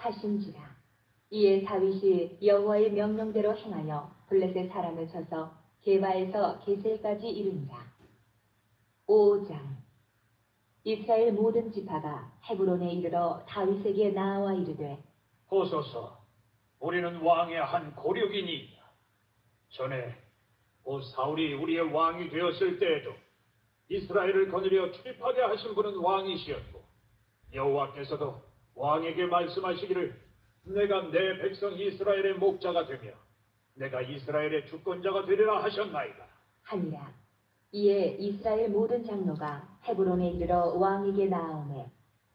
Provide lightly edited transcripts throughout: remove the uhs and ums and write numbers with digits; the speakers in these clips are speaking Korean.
하신지라. 이에 다윗이 여호와의 명령대로 행하여 블레셋 사람을 쳐서 게바에서 게셀까지 이르니라. 5장. 이스라엘 모든 지파가 헤브론에 이르러 다윗에게 나아와 이르되, 보소서, 우리는 왕의 한 고륙이니이다. 전에 곧 사울이 우리의 왕이 되었을 때에도 이스라엘을 거느려 출입하게 하신 분은 왕이시었고, 여호와께서도 왕에게 말씀하시기를 내가 내 백성 이스라엘의 목자가 되며 내가 이스라엘의 주권자가 되리라 하셨나이다 하니라. 이에 이스라엘 모든 장로가 헤브론에 이르러 왕에게 나아오매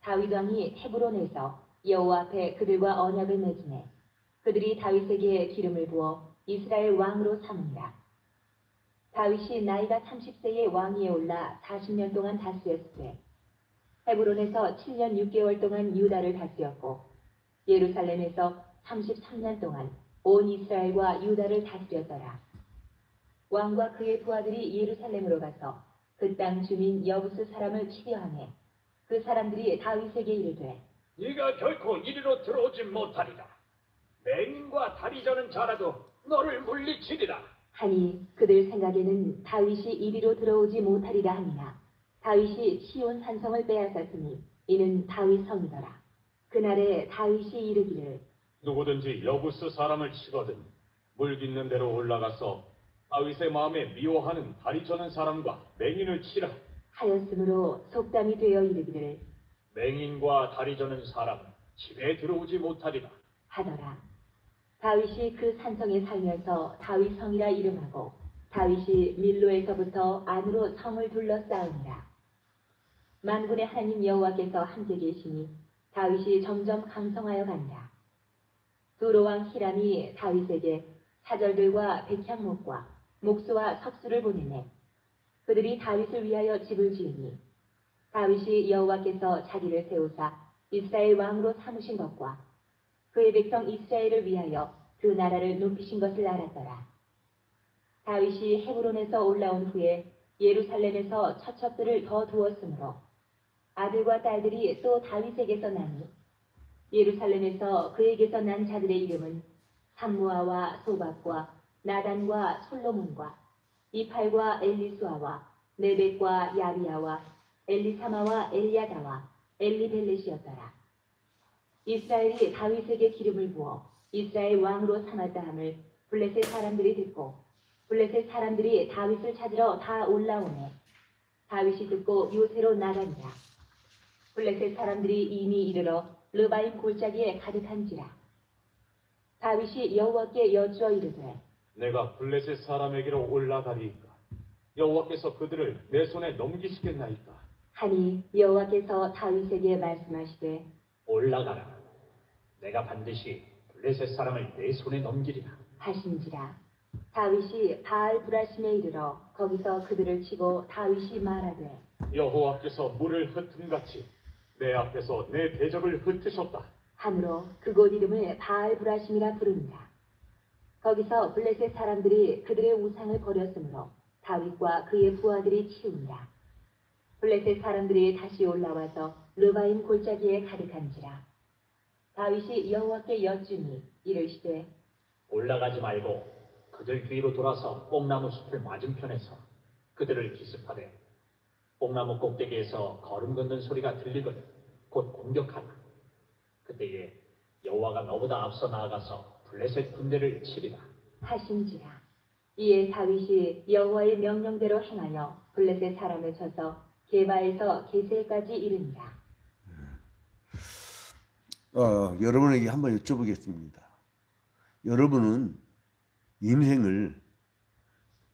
다윗 왕이 헤브론에서 여호와 앞에 그들과 언약을 맺으매 그들이 다윗에게 기름을 부어 이스라엘 왕으로 삼으니라. 다윗이 나이가 30세에 왕위에 올라 40년 동안 다스렸을 때 헤브론에서 7년 6개월 동안 유다를 다스렸고 예루살렘에서 33년 동안 온 이스라엘과 유다를 다스렸더라. 왕과 그의 부하들이 예루살렘으로 가서 그 땅 주민 여부스 사람을 치려하매 그 사람들이 다윗에게 이르되, 네가 결코 이리로 들어오지 못하리라. 맹인과 다리 저는 자라도 너를 물리치리라 하니 그들 생각에는 다윗이 이리로 들어오지 못하리라 하니라. 다윗이 시온 산성을 빼앗았으니 이는 다윗 성이더라. 그날에 다윗이 이르기를, 누구든지 여부스 사람을 치거든 물깃는 대로 올라가서 다윗의 마음에 미워하는 다리 저는 사람과 맹인을 치라. 하였으므로 속담이 되어 이르기를, 맹인과 다리 저는 사람은 집에 들어오지 못하리라 하더라. 다윗이 그 산성에 살면서 다윗 성이라 이름하고 다윗이 밀로에서부터 안으로 성을 둘러싸우니라. 만군의 하나님 여호와께서 함께 계시니 다윗이 점점 강성하여 간다. 두로 왕 히람이 다윗에게 사절들과 백향목과 목수와 석수를 보내매 그들이 다윗을 위하여 집을 지으니 다윗이 여호와께서 자기를 세우사 이스라엘 왕으로 삼으신 것과 그의 백성 이스라엘을 위하여 그 나라를 높이신 것을 알았더라. 다윗이 헤브론에서 올라온 후에 예루살렘에서 처첩들을 더 두었으므로 아들과 딸들이 또 다윗에게서 나니 예루살렘에서 그에게서 난 자들의 이름은 삼무아와 소박과 나단과 솔로몬과 이팔과 엘리수아와 네벡과 야비아와 엘리사마와 엘리야다와 엘리벨렛이었더라. 이스라엘이 다윗에게 기름을 부어 이스라엘 왕으로 삼았다 함을 블레셋 사람들이 듣고 블레셋 사람들이 다윗을 찾으러 다 올라오매 다윗이 듣고 요새로 나가니라. 블레셋 사람들이 이미 이르러 르바임 골짜기에 가득한지라. 다윗이 여호와께 여쭈어 이르되, 내가 블레셋 사람에게로 올라가리이까 여호와께서 그들을 내 손에 넘기시겠나이까. 하니 여호와께서 다윗에게 말씀하시되, 올라가라. 내가 반드시 블레셋 사람을 내 손에 넘기리라 하신지라. 다윗이 바알 브라심에 이르러 거기서 그들을 치고 다윗이 말하되, 여호와께서 물을 흩음같이 내 앞에서 내 대적을 흩으셨다 하므로 그곳 이름을 바알 브라심이라 부릅니다. 거기서 블레셋 사람들이 그들의 우상을 버렸으므로 다윗과 그의 부하들이 치우니라. 블레셋 사람들이 다시 올라와서 르바임 골짜기에 가득한지라. 다윗이 여호와께 여쭈니 이르시되, 올라가지 말고 그들 뒤로 돌아서 뽕나무 숲을 맞은편에서 그들을 기습하되 뽕나무 꼭대기에서 걸음 걷는 소리가 들리거든 곧 공격하라. 그때에 여호와가 너보다 앞서 나아가서 블레셋 군대를 치리라 하신지라. 이에 다윗이 여호와의 명령대로 행하여 블레셋 사람을 쳐서 게바에서 게셀까지 이르니라. 여러분에게 한번 여쭤보겠습니다. 여러분은 인생을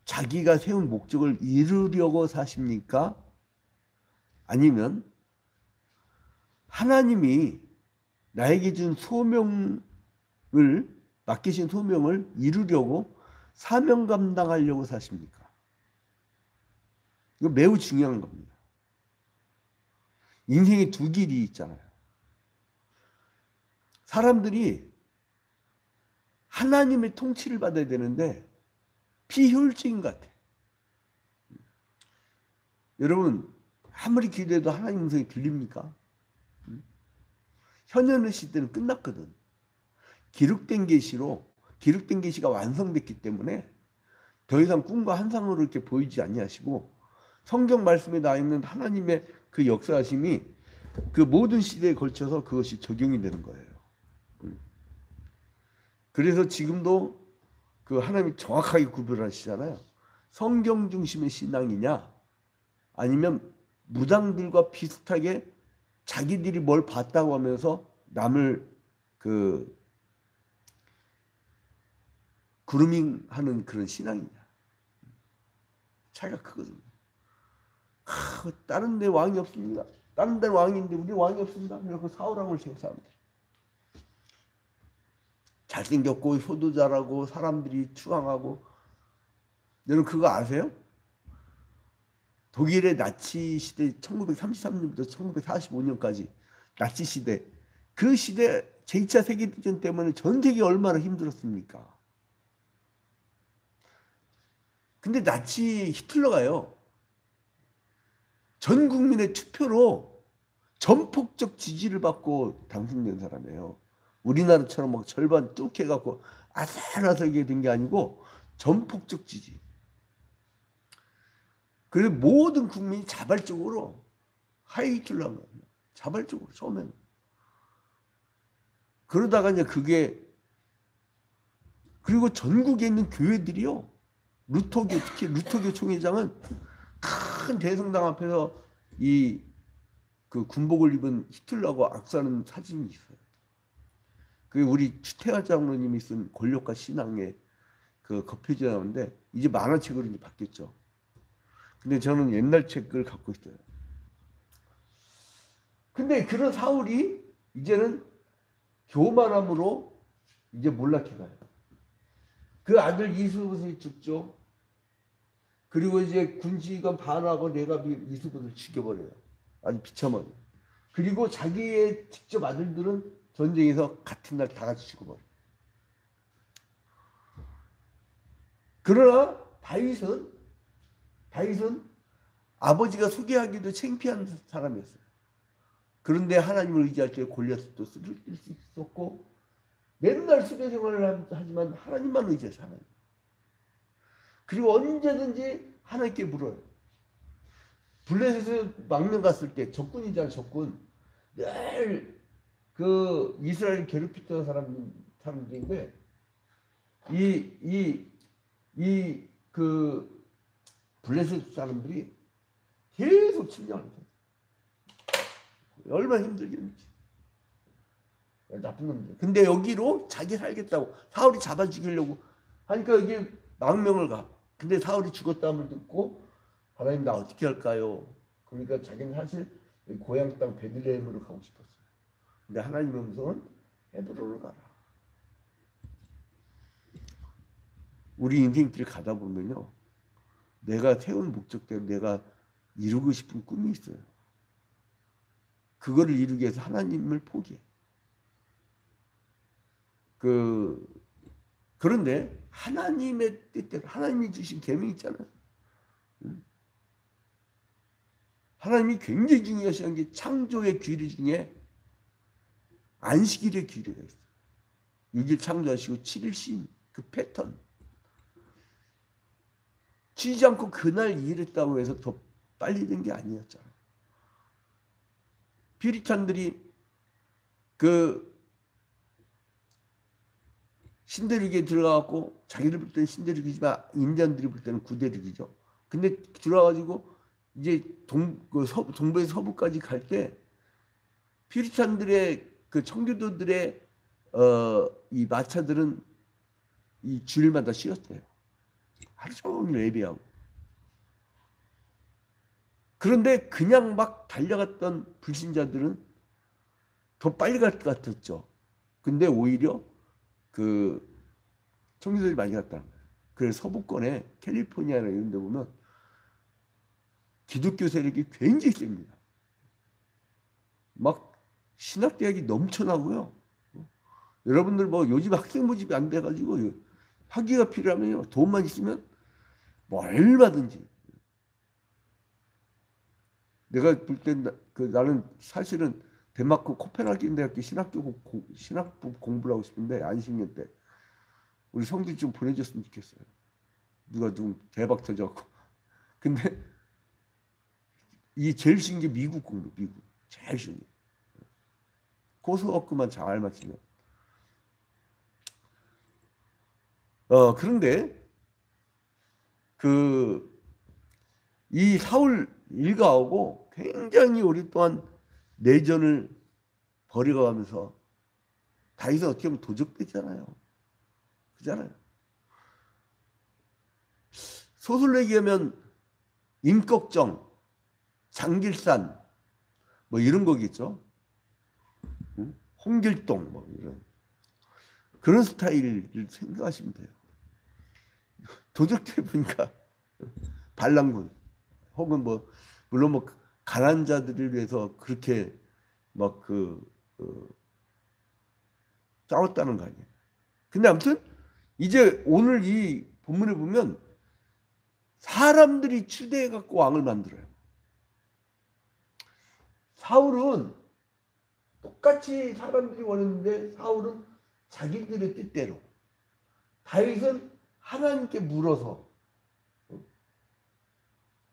자기가 세운 목적을 이루려고 사십니까? 아니면 하나님이 나에게 준 소명을, 맡기신 소명을 이루려고 사명 감당하려고 사십니까? 이거 매우 중요한 겁니다. 인생에 두 길이 있잖아요. 사람들이 하나님의 통치를 받아야 되는데 비효율적인 것 같아요. 여러분, 아무리 기도해도 하나님 음성이 들립니까? 현현의 시대는 끝났거든. 기록된 계시가 완성됐기 때문에 더 이상 꿈과 환상으로 이렇게 보이지 아니하시고 성경 말씀에 나와 있는 하나님의 그 역사하심이 그 모든 시대에 걸쳐서 그것이 적용이 되는 거예요. 그래서 지금도 그 하나님이 정확하게 구별하시잖아요. 성경 중심의 신앙이냐 아니면 무당들과 비슷하게 자기들이 뭘 봤다고 하면서 남을 그 그루밍하는 그런 신앙이냐. 차이가 크거든요. 다른 데 왕이 없습니다. 다른 데 왕인데 우리 왕이 없습니다. 그래서 사울왕을 제사합니다. 잘생겼고 효도 잘하고 사람들이 추앙하고. 여러분 그거 아세요? 독일의 나치 시대 1933년부터 1945년까지 나치 시대, 그 시대 제2차 세계대전 때문에 전 세계 얼마나 힘들었습니까? 근데 나치 히틀러가요, 전 국민의 투표로 전폭적 지지를 받고 당선된 사람이에요. 우리나라처럼 막 절반 뚝 해갖고 아슬아슬하게 된 게 아니고 전폭적 지지. 그래서 모든 국민이 자발적으로 하이 히틀러한 거예요. 자발적으로 처음에는. 그러다가 이제 그게, 그리고 전국에 있는 교회들이요, 루터교, 특히 루터교 총회장은 큰 대성당 앞에서 이 그 군복을 입은 히틀러하고 악수하는 사진이 있어요. 그게 우리 추태하 장로님이 쓴 권력과 신앙의 그 거표지 나오는데 이제 만화책으로 이제 바뀌었죠. 근데 저는 옛날 책을 갖고 있어요. 근데 그런 사울이 이제는 교만함으로 이제 몰락해 가요. 그 아들 이스봇이 죽죠. 그리고 이제 군지관 반하고 내갑이 이스봇을 죽여버려요. 아주 비참하게. 그리고 자기의 직접 아들들은 전쟁에서 같은 날 다 같이 죽어버려요. 그러나 다윗은 아버지가 소개하기도 창피한 사람이었어요. 그런데 하나님을 의지할 때 골리앗도 쓸 수 있었고 맨날 수배 생활을 하지만 하나님만 의지해서 하나님. 그리고 언제든지 하나님께 물어요. 블레셋에서 망명 갔을 때 적군이잖아, 적군. 늘 그 이스라엘 괴롭혔던 사람들인데 그 블레셋 사람들이 계속 침략을 했어요. 얼마나 힘들겠는지. 나쁜 놈들. 근데 여기로 자기 살겠다고 사울이 잡아 죽이려고 하니까 여기 망명을 가. 근데 사울이 죽었다는 걸 듣고 하나님 나 어떻게 할까요? 그러니까 자기는 사실 고향 땅 베들레헴으로 가고 싶었어요. 근데 하나님의 음성은 헤브론으로 가라. 우리 인생길 가다 보면요, 내가 세운 목적대로 내가 이루고 싶은 꿈이 있어요. 그거를 이루기 위해서 하나님을 포기해. 그런데 하나님의 뜻대로 하나님이 주신 계명 있잖아요. 하나님이 굉장히 중요하신 게 창조의 규례 중에 안식일의 규례가 있어요. 6일 창조하시고 7일 쉰 그 패턴. 쉬지 않고 그날 일했다고 해서 더 빨리 된 게 아니었잖아요. 퓨리탄들이 그 신대륙에 들어가고 자기들 볼 때는 신대륙이지만 인디언들이 볼 때는 구대륙이죠. 근데 들어가가지고 이제 동부에서 서부까지 갈 때 퓨리탄들의 그 청교도들의 이 마차들은 이 주일마다 쉬었대요. 하루 종일 예배하고. 그런데 그냥 막 달려갔던 불신자들은 더 빨리 갈 것 같았죠. 근데 오히려 그 청교도들이 많이 갔다. 그래서 서부권에 캘리포니아나 이런 데 보면 기독교 세력이 굉장히 셉니다. 막 신학대학이 넘쳐나고요. 여러분들 뭐 요즘 학생 모집이 안 돼가지고 학위가 필요하면요, 돈만 있으면 뭐 얼마든지. 내가 볼 땐 나는 사실은 덴마크 코펜하겐 대학교 신학부 공부를 하고 싶은데 안식년 때 우리 성도 좀 보내줬으면 좋겠어요. 누가 좀 대박 터져갖고. 근데 이 제일 쉬운 게 미국 공부, 미국 제일 쉬운 게. 고수업그만 잘 맞추면. 그런데 이 사울 일가하고 굉장히 오랫동안 내전을 벌여가면서 다윗은 어떻게 보면 도적되잖아요. 그잖아요. 소설로 얘기하면 임꺽정, 장길산 뭐 이런 거겠죠. 응? 홍길동 뭐 이런 그런 스타일을 생각하시면 돼요. 도적대 보니까 반란군 혹은 뭐 물론 뭐 가난한 자들을 위해서 그렇게 막 싸웠다는 거 아니에요. 근데 아무튼 이제 오늘 이 본문에 보면 사람들이 추대해 갖고 왕을 만들어요. 사울은 똑같이 사람들이 원했는데 사울은 자기들의 뜻대로, 다윗은 하나님께 물어서.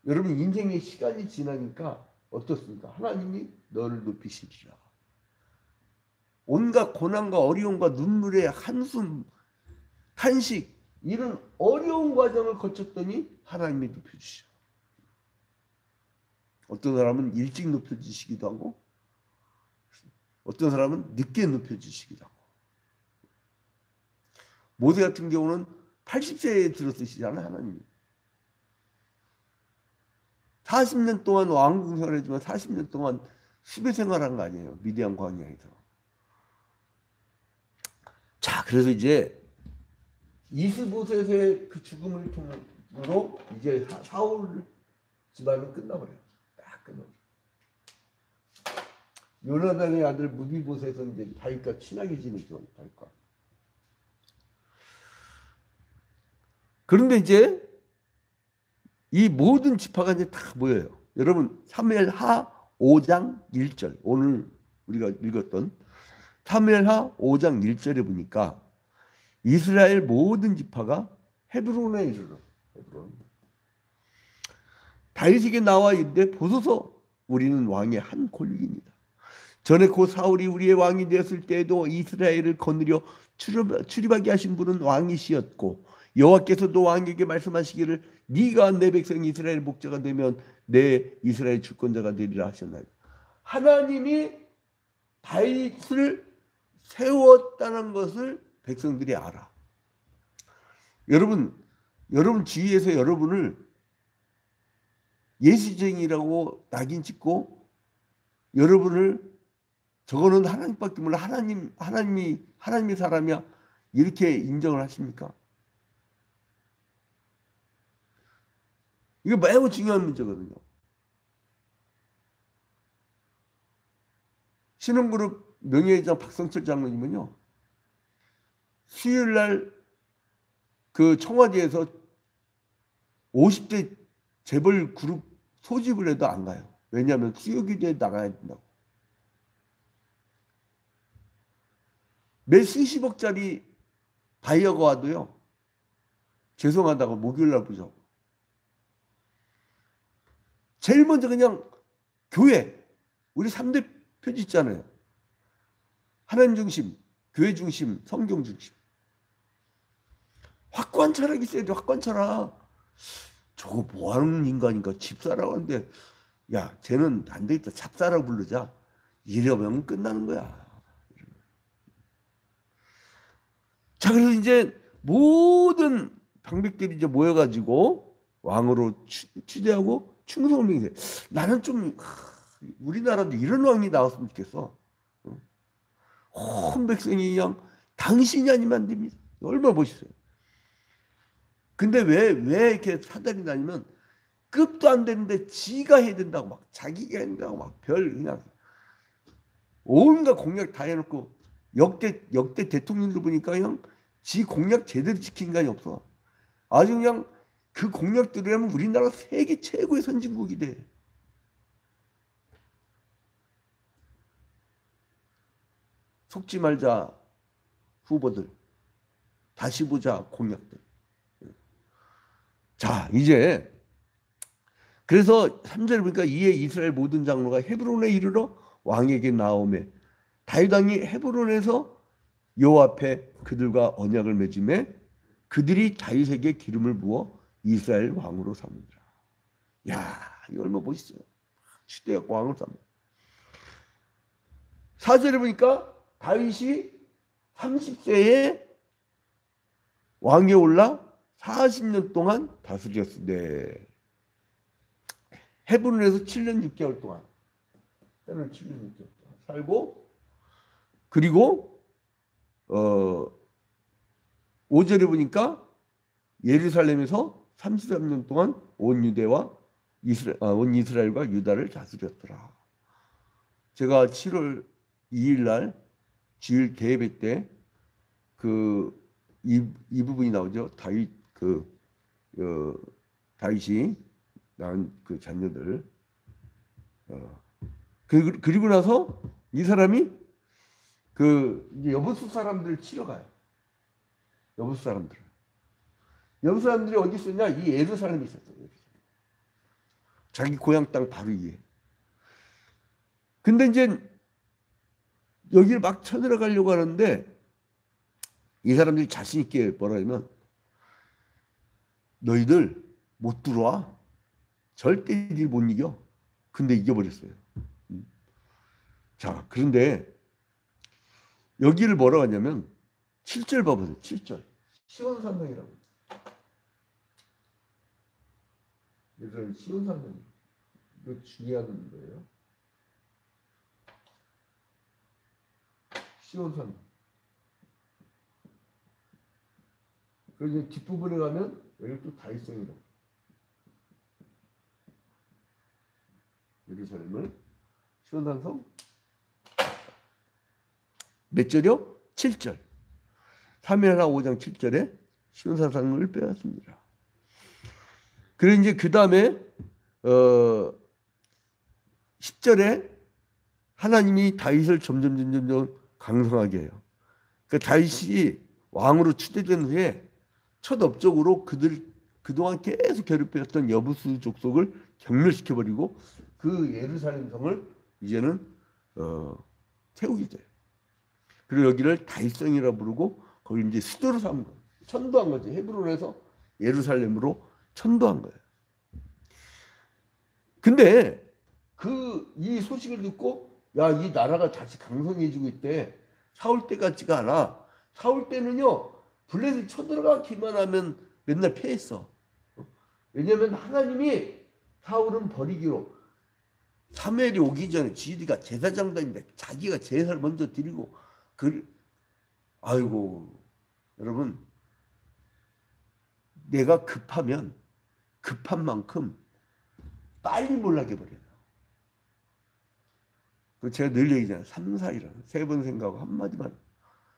여러분 인생의 시간이 지나니까 어떻습니까? 하나님이 너를 높이시리라. 온갖 고난과 어려움과 눈물의 한숨, 탄식 이런 어려운 과정을 거쳤더니 하나님이 높여주셔. 어떤 사람은 일찍 높여주시기도 하고 어떤 사람은 늦게 높여주시기도 하고. 모세 같은 경우는 80세에 들어서시잖아요. 하나님이. 40년 동안 왕궁 생활했지만 40년 동안 수배 생활한 거 아니에요. 미디안 광야에서. 자, 그래서 이제 이스보셋의 그 죽음을 통으로 이제 사울 집안은 끝나버려요. 딱 끝나버려요. 요나단의 아들 무비보셋은 이제 다윗과 친하게 지내죠. 다윗과. 그런데 이제 이 모든 지파가 이제 다 모여요. 여러분 사무엘하 5장 1절 오늘 우리가 읽었던 사무엘하 5장 1절에 보니까 이스라엘 모든 지파가 헤브론에 이르러 다윗에게 나와 이르되 보소서 우리는 왕의 한 권력입니다. 전에 곧 사울이 우리의 왕이 되었을 때에도 이스라엘을 거느려 출입하게 하신 분은 왕이시었고 여호와께서도 왕에게 말씀하시기를 네가 내 백성 이스라엘 목자가 되면 내 이스라엘 주권자가 되리라 하셨나요. 하나님이 다윗을 세웠다는 것을 백성들이 알아. 여러분 주위에서 여러분을 예수쟁이라고 낙인 찍고 여러분을 저거는 하나님밖에 몰라 하나님이 사람이야 이렇게 인정을 하십니까? 이거 매우 중요한 문제거든요. 신흥그룹 명예회장 박성철 장로님은요. 수요일날 그 청와대에서 50대 재벌 그룹 소집을 해도 안 가요. 왜냐하면 수요기도에 나가야 된다고. 매 수십억짜리 바이어가 와도요. 죄송하다고 목요일날 보자고. 제일 먼저 그냥 교회 우리 3대 표지 있잖아요. 하나님 중심, 교회 중심, 성경 중심. 확고한 철학이 있어야 돼. 확고한 철학. 저거 뭐하는 인간인가. 집사라고 하는데 야 쟤는 안 되겠다. 잡사라고 부르자. 이러면 끝나는 거야. 자 그래서 이제 모든 방백들이 이제 모여가지고 왕으로 추대하고 충성명세. 나는 좀 우리나라도 이런 왕이 나왔으면 좋겠어. 온 백성이 그냥 당신이 아니면 안 됩니다. 얼마나 멋있어요. 근데 왜 이렇게 사달이 나냐면 급도 안 되는데 지가 해야 된다고 막 자기가 해야 된다고 막 그냥 온갖 공약 다 해놓고 역대 대통령들 보니까 그냥 지 공약 제대로 지킨 인간이 없어. 아주 그냥 그 공약대로 하면 우리나라 세계 최고의 선진국이 돼. 속지 말자 후보들, 다시 보자 공약들. 자, 이제 그래서 3절 보니까 이에 이스라엘 모든 장로가 헤브론에 이르러 왕에게 나오매 다윗 왕이 헤브론에서 여호와 앞에 그들과 언약을 맺음에 그들이 다윗에게 기름을 부어 이스라엘 왕으로 삼으니라. 야, 이거 얼마 멋있어요. 시대의 왕으로 삼는. 4절에 보니까 다윗이 30세에 왕에 올라 40년 동안 다스렸으네. 헤브론에서 7년 6개월 동안. 헤브론 7년 6개월 동안 살고, 그리고 5절에 보니까 예루살렘에서 33년 동안 온 이스라엘과 유다를 다스렸더라. 제가 7월 2일 날 주일 대예배 때 이 부분이 나오죠. 다윗이 낳은 그 자녀들. 그리고 나서 이 사람이 이제 여부수 사람들을 치러 가요. 여부수 사람들이 어디 있었냐? 이 예루살렘에 있었어요. 자기 고향 땅 바로 위에. 근데 이제 여기를 막 쳐들어가려고 하는데 이 사람들이 자신 있게 뭐라 하면 너희들 못 들어와. 절대 일 못 이겨. 근데 이겨버렸어요. 자, 그런데 여기를 뭐라고 하냐면 7절 봐보세요. 7절. 시온산성이라고. 그래서 시온산성. 이거 중요한 거예요. 시온산성. 그리고 뒷부분에 가면 여기 또 다윗성이라고. 예루살렘을 시온산성 몇 절이요? 7절. 3회라 5장 7절에 시온산성을 빼앗습니다. 그리고 이제 그 다음에 10절에 하나님이 다윗을 점점 강성하게 해요. 그 다윗이 왕으로 추대된 후에 첫 업적으로 그동안 계속 괴롭혔던 여부수 족속을 경멸시켜버리고 그 예루살렘 성을 이제는 세우게 돼요. 그리고 여기를 다윗성이라 부르고 거기 이제 수도로 삼은 거예요. 천도한 거죠. 헤브론에서 예루살렘으로 천도한 거예요. 근데 이 소식을 듣고 야, 이 나라가 다시 강성해지고 있대. 사울 때 같지가 않아. 사울 때는요, 블레셋 쳐들어가기만 하면 맨날 패했어. 왜냐하면 하나님이 사울은 버리기로 사무엘이 오기 전에 지리가 제사장단인데 자기가 제사를 먼저 드리고 아이고 여러분, 내가 급하면 급한 만큼 빨리 몰락해 버려요. 제가 늘 얘기잖아요. 3, 4이라는 3번 생각하고 한마디만.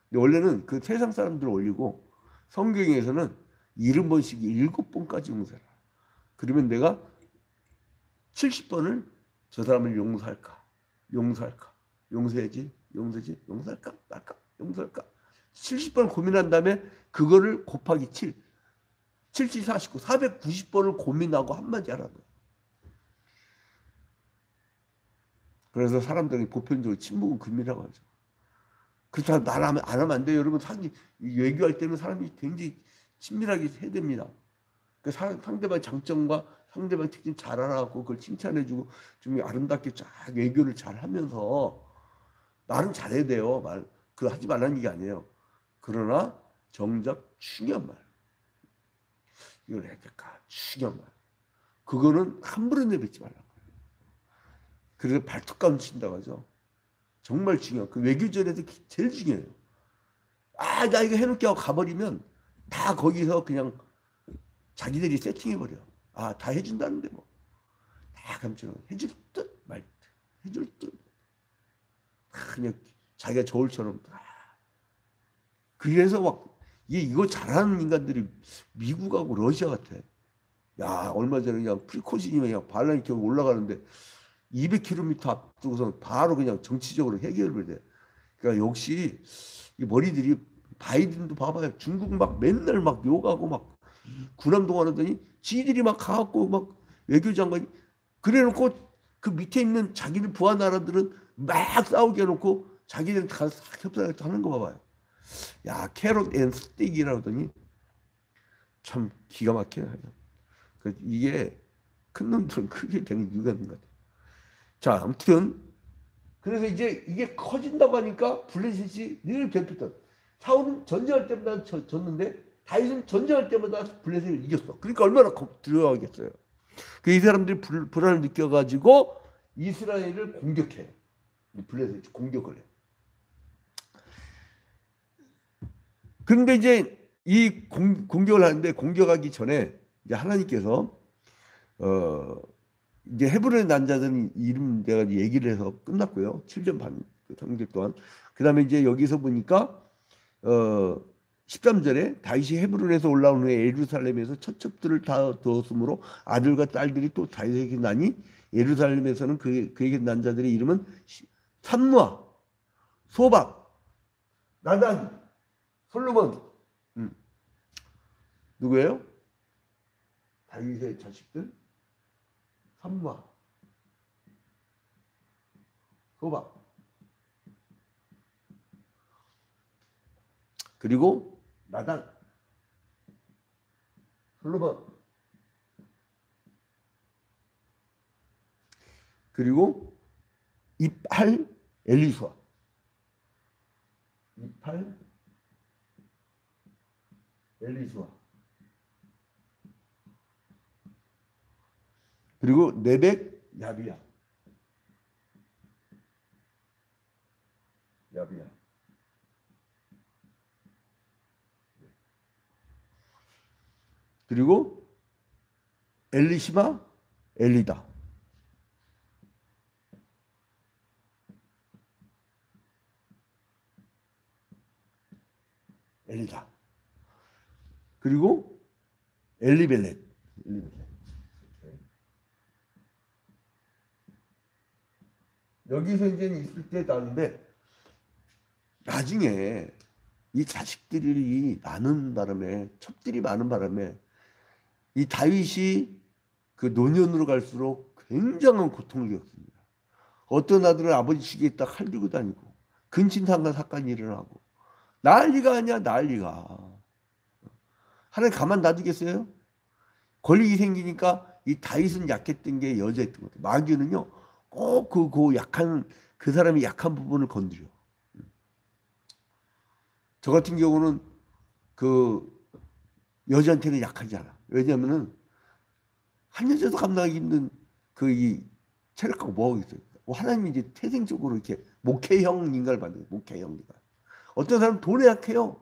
근데 원래는 그 세상 사람들을 올리고 성경에서는 70번씩 7번까지 용서해라. 그러면 내가 70번을 저 사람을 용서할까? 용서해야지? 용서할까? 말까? 용서할까? 70번 고민한 다음에 그거를 곱하기 7. 7, 49, 490번을 고민하고 한마디 하라고. 그래서 사람들이 보편적으로 침묵은 금이라고 하죠. 그렇다고 말 안 하면 안 돼요. 여러분, 외교할 때는 사람이 굉장히 친밀하게 해야 됩니다. 그 상대방 장점과 상대방 특징 잘 알아갖고 그걸 칭찬해주고 좀 아름답게 쫙 외교를 잘 하면서 말은 잘해야 돼요. 그거 하지 말라는 얘기 아니에요. 그러나 정작 중요한 말. 이걸 해야 될까? 중요한 말. 그거는 함부로 내뱉지 말라고. 그래서 발톱감 친다고 하죠. 정말 중요해요. 그 외교전에서 제일 중요해요. 나 이거 해놓게 하고 가버리면 다 거기서 그냥 자기들이 세팅해버려. 다 해준다는데 뭐. 다 감추는 해줄 듯 말 듯. 해줄 듯. 그냥 자기가 저울처럼. 그래서 막 이거 잘하는 인간들이 미국하고 러시아 같아. 야, 얼마 전에 그냥 프리코신이면 그냥 반란이 올라가는데 200km 앞두고서 바로 그냥 정치적으로 해결을 돼. 그러니까 역시 이 머리들이 바이든도 봐봐요. 중국 막 맨날 막 욕하고 막 군함동원하더니 지들이 막 가갖고 막 외교장관이 그래놓고 그 밑에 있는 자기들 부하 나라들은 막 싸우게 해놓고 자기들은 다 협상을 하는 거 봐봐요. 야 캐럿 앤 스틱이라고 하더니 참 기가 막혀요. 이게 큰 놈들은 크게 되는 이유가 있는 것 같아요. 자 아무튼 그래서 이제 이게 커진다고 하니까 블레셋이 늘 괴롭혔던 사울은 전쟁할 때마다 졌는데 다윗은 전쟁할 때마다 블레셋을 이겼어. 그러니까 얼마나 두려워하겠어요. 이 사람들이 불안을 느껴가지고 이스라엘을 공격해요. 블레셋이 공격을 해. 그런데 이제 이 공격을 하는데 공격하기 전에 이제 하나님께서 이제 헤브론의 난 자들은 이름 내가 얘기를 해서 끝났고요. 7년 반 상대 동안. 그다음에 이제 여기서 보니까 13절에 다윗이 헤브론에서 올라온 후에 예루살렘에서 처첩들을 다 두었으므로 아들과 딸들이 또 다윗에게 나니 예루살렘에서는 그에게 난 자들의 이름은 삼누아, 소박, 나단, 솔로몬. 누구예요? 다윗의 자식들 삼누아, 소박. 그리고 나단, 솔로몬, 그리고 이팔, 엘리수아, 이팔, 엘리수아, 그리고 네벡, 야비야, 야비야. 그리고 엘리시마, 엘리다. 엘리다. 그리고 엘리벨렛. 여기서 이제 있을 때 나는데 나중에 이 자식들이 많은 바람에 첩들이 많은 바람에 이 다윗이 그 노년으로 갈수록 굉장한 고통을 겪습니다. 어떤 아들은 아버지 시기에 딱 칼 들고 다니고 근친상간 사건이 일어나고 난리가 아니야 난리가. 하나님 가만 놔두겠어요? 권력이 생기니까 이 다윗은 약했던 게 여자였던 것 같아요. 마귀는요 꼭 그 약한 그 사람이 약한 부분을 건드려. 저 같은 경우는 그 여자한테는 약하지 않아. 왜냐하면은 한 여자도 감당하기 힘든 그 이 체력하고 뭐하고 있어요. 하나님이 이제 태생적으로 이렇게 목회형 인간을 만들어요. 목회형 인간. 어떤 사람은 돈에 약해요.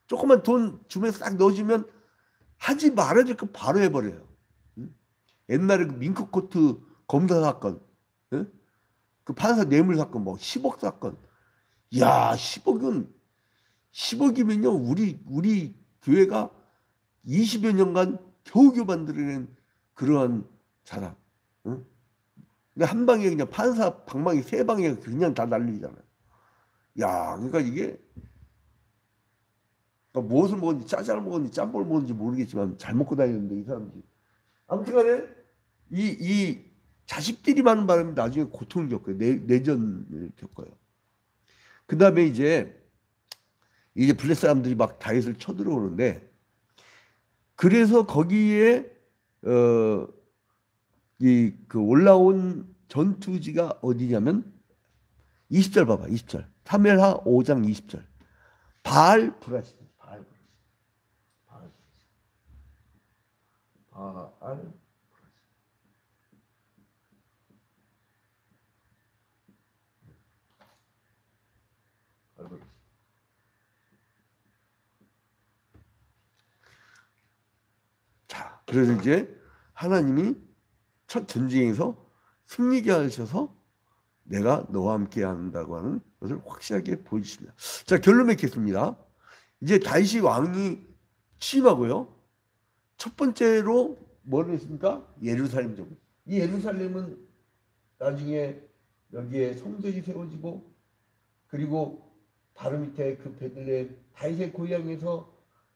조금만 돈 주면 싹 넣어주면 하지 말아야 될 거 바로 해버려요. 옛날에 그 밍크코트 검사 사건, 그 판사 뇌물 사건, 뭐 10억 사건. 야, 10억이면요 우리 교회가 20여 년간 겨우겨우 만들어낸 그러한 사람. 근데 한 방에 그냥 판사 방망이 3방에 그냥 다 날리잖아요. 야, 그러니까 이게 그러니까 무엇을 먹었는지 짜장을 먹었는지 짬뽕을 먹었는지 모르겠지만 잘 먹고 다니는데 이 사람들이. 아무튼간에 이 자식들이 많은 바람에 나중에 고통을 겪어요. 내전을 겪어요. 그 다음에 이제 블레셋 사람들이 막 다윗을 쳐들어오는데 그래서 거기에 그 올라온 전투지가 어디냐면 20절 봐봐. 20절. 사무엘하 5장 20절. 바알 브라시. 자, 그래서 이제 하나님이 첫 전쟁에서 승리케 하셔서 내가 너와 함께 한다고 하는 것을 확실하게 보여주십니다. 자, 결론 맺겠습니다. 이제 다윗이 왕이 취임하고요. 첫 번째로 뭘 했습니까? 예루살렘 정부. 이 예루살렘은 나중에 여기에 성전이 세워지고 그리고 바로 밑에 그 베들레헴 다윗의 고향에서,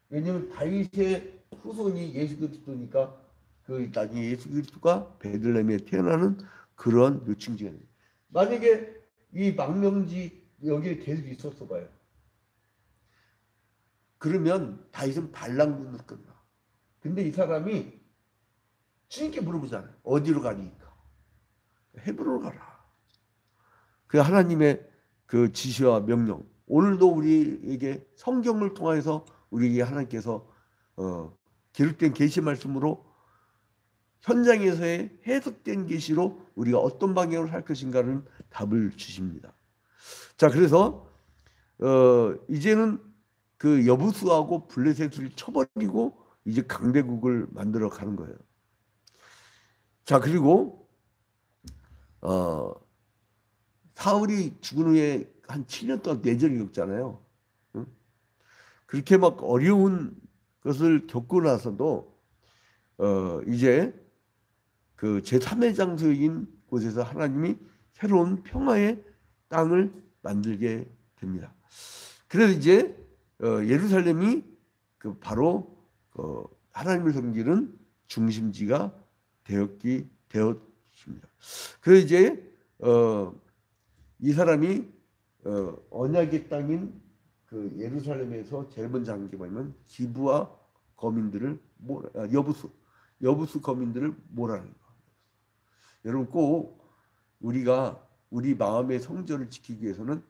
왜냐면 다윗의 후손이 예수 그리스도니까 그 나중에 예수 그리스도가 베들레헴에 태어나는 그런 요충지가 돼요. 만약에 이 망명지 여기에 계속 있었어 봐요. 그러면 다윗은 반란군을 끝나. 근데 이 사람이 주님께 물어보잖아요. 어디로 가니까? 헤브론으로 가라. 그 하나님의 그 지시와 명령. 오늘도 우리에게 성경을 통해서 우리에게 하나님께서 기록된 계시 말씀으로 현장에서의 해석된 계시로 우리가 어떤 방향으로 살 것인가는 답을 주십니다. 자, 그래서 이제는 그 여부수하고 블레셋을 쳐버리고 이제 강대국을 만들어 가는 거예요. 자, 그리고 사울이 죽은 후에 한 7년 동안 내전을 겪잖아요. 응? 그렇게 막 어려운 것을 겪고 나서도 이제 그 제3의 장소인 곳에서 하나님이 새로운 평화의 땅을 만들게 됩니다. 그래서 이제 예루살렘이 그 바로 하나님을 섬기는 중심지가 되었습니다. 그래서 이제 이 사람이 언약의 땅인 그 예루살렘에서 제일 먼저 한 게 뭐냐면 기브와 거민들을 여부수 거민들을 몰아내는 거예요. 여러분 꼭 우리가 우리 마음의 성전을 지키기 위해서는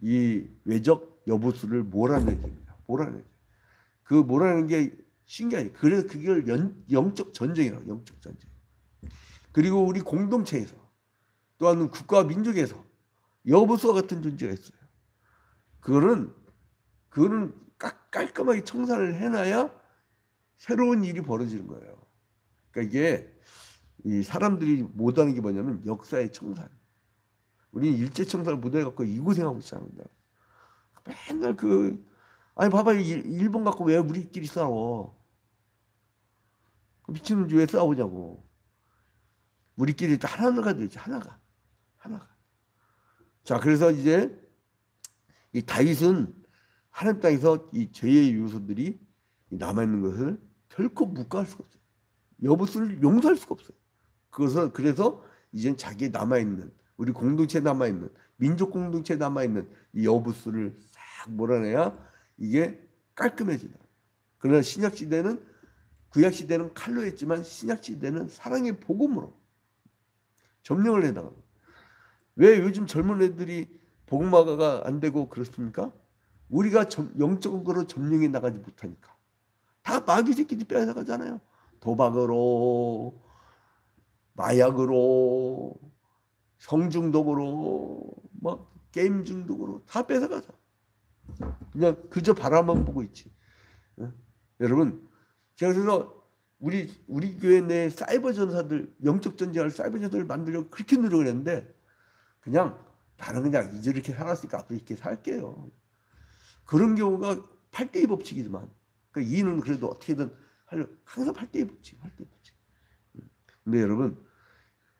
이 외적 여부수를 몰아내야 됩니다. 몰아내야 돼요. 그 몰아내는 게 신기해요. 그래서 그걸 영적 전쟁이라고, 영적 전쟁. 그리고 우리 공동체에서 또한 국가와 민족에서 여부수와 같은 존재가 있어요. 그거는 깔끔하게 청산을 해놔야 새로운 일이 벌어지는 거예요. 그러니까 이게 이 사람들이 못하는 게 뭐냐면 역사의 청산. 우리는 일제 청산을 못해갖고 이 고생하고 있잖아요. 맨날 아니 봐봐, 일본 갖고 왜 우리끼리 싸워? 미친놈지 왜 싸우냐고. 우리끼리 하나가 되지, 하나가. 자, 그래서 이제 이 다윗은 하나님 땅에서 이 죄의 요소들이 남아있는 것을 결코 묵과할 수가 없어요. 여부수를 용서할 수가 없어요. 그래서 이젠 자기에 남아있는, 우리 공동체에 남아있는, 민족 공동체에 남아있는 이 여부수를 싹 몰아내야 이게 깔끔해지다. 그러나 신약시대는, 구약시대는 칼로 했지만 신약시대는 사랑의 복음으로 점령을 해나갑니다. 왜 요즘 젊은 애들이 복음화가 안 되고 그렇습니까? 우리가 영적으로 점령해 나가지 못하니까. 다 마귀 새끼들이 빼앗아가잖아요. 도박으로, 마약으로, 성중독으로, 막 게임 중독으로 다 뺏어가죠. 그냥 그저 바라만 보고 있지. 여러분, 제가 그래서 우리 교회 내 사이버 전사들, 영적 전쟁할 사이버 전사를 만들려고 그렇게 노력을 했는데, 그냥 나는 그냥 이제 이렇게 살았으니까 앞으로 이렇게 살게요. 그런 경우가 8대2 법칙이지만, 그러니까 이는 그래도 어떻게든 하려고 항상 8대2 법칙. 근데 여러분,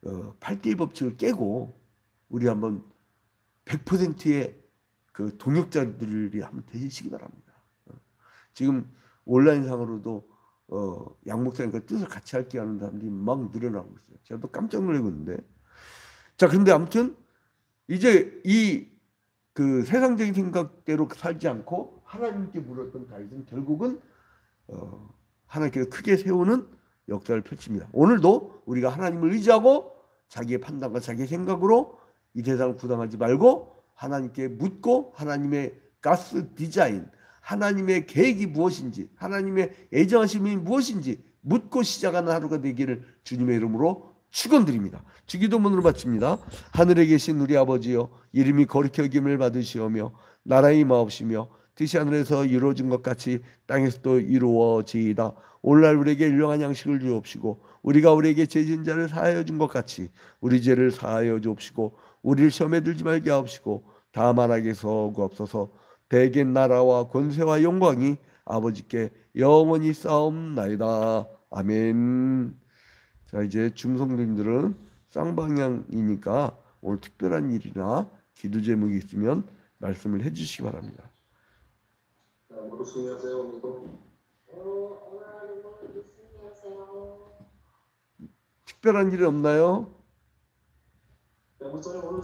8대2 법칙을 깨고 우리 한번 100%의 그 동역자들이 한번 되시기 바랍니다. 지금 온라인상으로도 양 목사님과 뜻을 같이 할게 하는 사람들이 막 늘어나고 있어요. 제가 또 깜짝 놀라고 있는데. 자, 그런데 아무튼 이제 그 세상적인 생각대로 살지 않고 하나님께 물었던 다윗은 결국은 하나님께서 크게 세우는 역사를 펼칩니다. 오늘도 우리가 하나님을 의지하고 자기의 판단과 자기의 생각으로 이 세상을 구당하지 말고 하나님께 묻고 하나님의 가스 디자인, 하나님의 계획이 무엇인지, 하나님의 애정하심이 무엇인지 묻고 시작하는 하루가 되기를 주님의 이름으로 축원드립니다. 주기도문으로 바칩니다. 하늘에 계신 우리 아버지여, 이름이 거룩히 여김을 받으시오며 나라의 마옵시며 뜻이 하늘에서 이루어진 것 같이 땅에서도 이루어지이다. 오늘날 우리에게 일용한 양식을 주옵시고 우리가 우리에게 죄 지은 자를 사하여 준 것 같이 우리 죄를 사하여 주옵시고 우리를 시험에 들지 말게 하옵시고 다만 악에서 구하옵소서. 대개 나라와 권세와 영광이 아버지께 영원히 싸움나이다. 아멘. 자, 이제 중성도님들은 쌍방향이니까 오늘 특별한 일이나 기도 제목이 있으면 말씀을 해주시기 바랍니다. 모두 승리하세요. 오늘도. 특별한 일 없나요? 야, 목사님 오늘